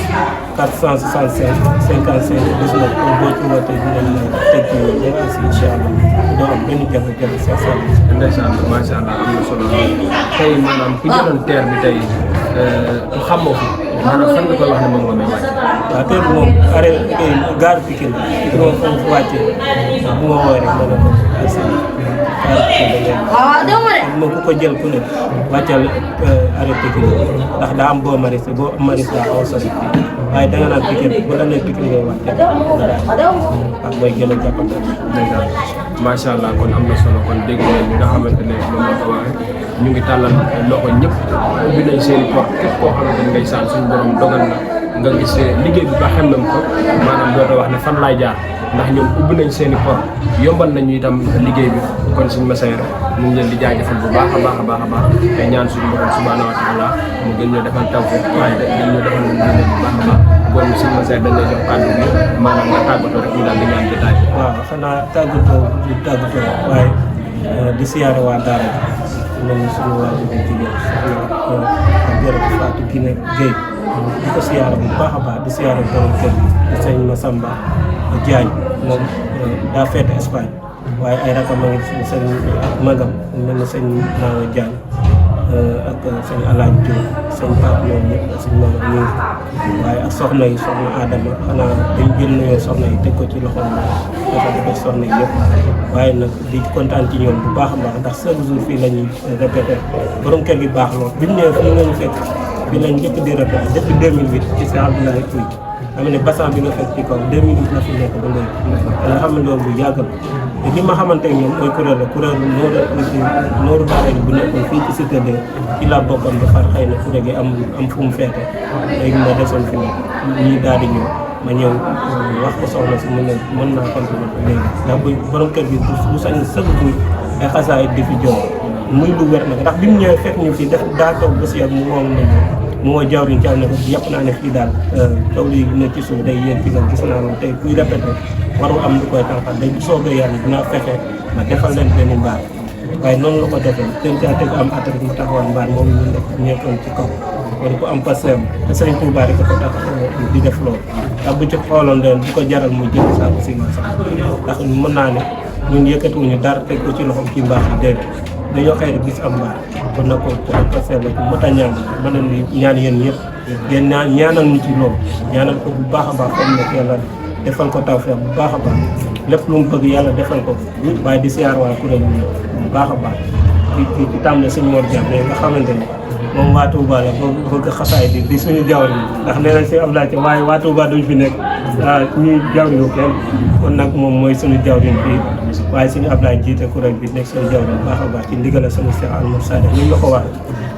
465 55 19 kon boo ci wootee dinañ la teg ci ñoom aussi incha allah doo am benn jafe-jafe sa service. ndeysaan macha allah am na solo tey maanaam ku jëloon terre bi tey xamoo ko maanaam fan nga koy wax ne moom nga may wàcc. waaw terre bi moom arrêt gare Pikine bi moom foofu wàccee bu ma woowee rek ma ne ko moom ku ko jël ku ne wàccal arrêt Pikine ndax daa am boo maris daa xaw a sori fii waaye danga naan Pikine bu la nee Pikine ngay wàcce ak mooy gën a jàppante. macha allah kon am na solo kon dégg nga ñi nga xamante ne moom la ko waxee ñu ngi tàllal loxo ñëpp ubbi nañ seen i porte képp koo xamante ne ngay saan suñu borom dogal na nga gis liggéey bi ba xem nam ko maanaam dootoo wax ne fan laay jaar ndax ñoom ubbi nañ seen i porte yombal nañu itam liggéey bi kon suñu Massaer ñu ngi leen di jaajëfal bu baax a baax a baax a baax te ñaan suñu borom subhanahu wa taala mu gën ñoo defal tawfeex waaye gën ñoo defal lu bu baax a baax bon suñu Massaer dañ lay jox kàddu bi maanaam nga tàggatoo rek ñu daal di ñaan détail. waaw xanaa tàggatoo waaye di siyaare waa daara ji mel ni suñu waa ji jigéen soxna Jërëjëf Fatou Gueye di ko siyaare bu baax a baax di siyaare borom kër di sëñ Massamba Diagne moom daa feete Espagne waaye ay rakam a ngi sëñ magam mel ni sëñ Maama Diagne ak sëñ Alaaji Diop sëñ Pape ñoom ñëpp sëñ Maama ñu waaye ak soxna yi soxna Adama xanaa dañ jël nuyoo soxna yi teg ko ci loxoom dafa di ko soxna yi yëpp waaye nag di kontaan ci ñoom bu baax a baax ndax chaque jour fii la ñuy répété borom kër gi baax lool bi ñu ñëwee fii nga ñu fekk fii lañ njëkk di répété depuis 2008 ci Cheikh Abdoulaye Pouye xam ne bassin bi nga fekk ci kaw 2008 la fi nekk ba léegi nga xam ne loolu bu yàgg la te li ma xamante ne ñoom mooy kuréel nooru daara bu nekkoon fii ci cité de ci laa bokkoon ba far xëy na kuréel gi am fu mu feete léegi ma desoon fi nekk ñii daal di ñëw ma ñëw wax ko soxna si mën naa continuer ba léegi ndax bu borom kër gi bu sañ sëg bu ay xasaay di fi jox muy lu wér nag ndax bi mu ñëwee fekk ñu fii def daa toog ba si yàgg mu moom nañu mu woo jawriñ ci am ne ko yàpp naa ne fii daal taw li ne ci suuf day yéeg fi nga gis naa loolu tey kuy répété waru am lu koy tànqal day bu soobee yàlla dinaa fexe ma defal leen benn mbaar waaye noonu la ko defee dañ caa teg am at rek mu taxawal mbaar moom ñu nekk ñeetoon ci kaw kon ku am passeem te Serigne Touba rek ko tax di def loolu ndax bu ci xooloon leen bu ko jaral muy jël saako si ma sax ndax mën naa ne ñun yëkkatiwuñu dara teg ko ci loxoom ci mbaar bi dégg dañoo xëy rek gis am mbaar kon nag ko am passeem la ku mot a ñaan mën nañ ñaan yéen ñëpp ngeen ñaanal ñu ci loolu ñaanal ko bu baax a baax comme nag yàlla defal ko tawfeex bu baax a baax lépp lu mu bëgg yàlla defal ko waaye di siyaar waa kuréel yi bu baax a baax di tàmbale suñu Mor Diam nga xamante ne moom waa Touba la bëgg xasaay di suñu jawriñ ndax nee nañ si Abdoulaye waaye waa Touba duñ fi nekk ñuy jawriñu kenn kon nag moom mooy suñu jawriñ fii waaye suñu Abdoulaye jiite kuréel bi nekk suñu jawriñ bu baax a baax ci ndigal suñu Cheikh Al Moursada ñu la ko wax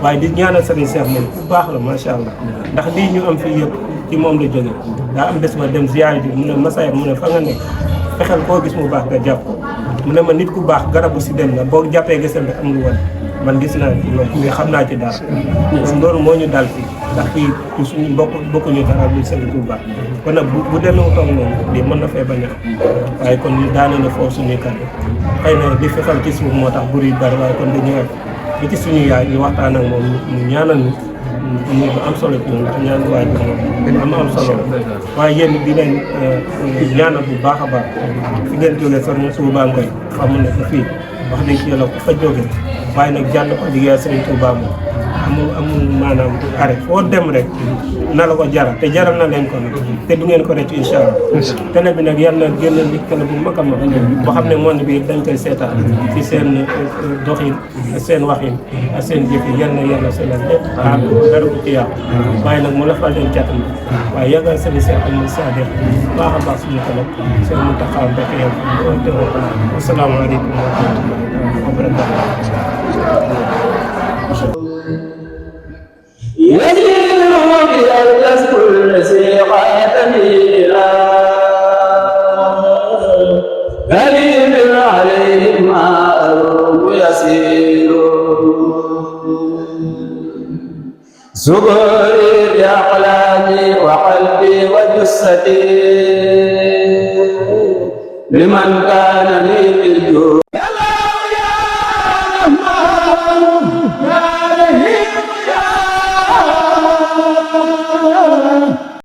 waaye di ñaanal sëriñ Cheikh moom bu baax la macha allah ndax lii ñu am fii yëpp ci moom la jógee daa am bés ma dem ziyaar ji mu ne Massaer mu ne fa nga nekk fexeel koo gis mu baax nga jàpp mu ne ma nit ku baax garabu si dem la boo jàppee gisal rek am lu wan man gis naa ci loolu mais xam naa ci dara loolu moo ñu dal fii ndax fii suñu bokkuñu dara lu Sëriñ Tuubaa kon nag bu demee toog noonu lii mën na fee bañ a am waaye kon ñu daane na foofu suñuy kàddu xëy na di fexal ci suuf moo tax buri bari waaye kon dañu ñëwaat bi ci suñu yaay ñu waxtaan ak moom ñu ñaanal ñu muy bu am solo ci ñun te ñaan waajur am solo waaye yéen di leen ñaanal bu baax a baax fi ngeen jógee Serigne Touba Ngoye xamul ne ko fii wax dëgg yàlla ku fa jógee waaye nag jàll ko liggéey Serigne Touba moom amul maanaam arrêt foo dem rek na la ko jaral te jaral na leen ko nag te du ngeen ko rëcc incha allah. télé bi nag yàlla na génn nit télé bu mag a mag boo xam ne monde bi dañ koy seetaan ci seen doxin ak seen waxin ak seen jëf yi yàlla selal lépp aar dara ko ci yàqu waaye nag mu la fal leen jàpp na waaye yàggal seen seex am sa def baax a baax suñu télé seen mu taxaw mbékk yàlla asalaamaaleykum wa rahmatullahi wa barakatuh. يزيد بألبس كل سيقات ميلا كريم عليه ما أروم يسير سبري بأقلامي وقلبي وجسدي لمن كان لي بالجود يا الله يا رحمن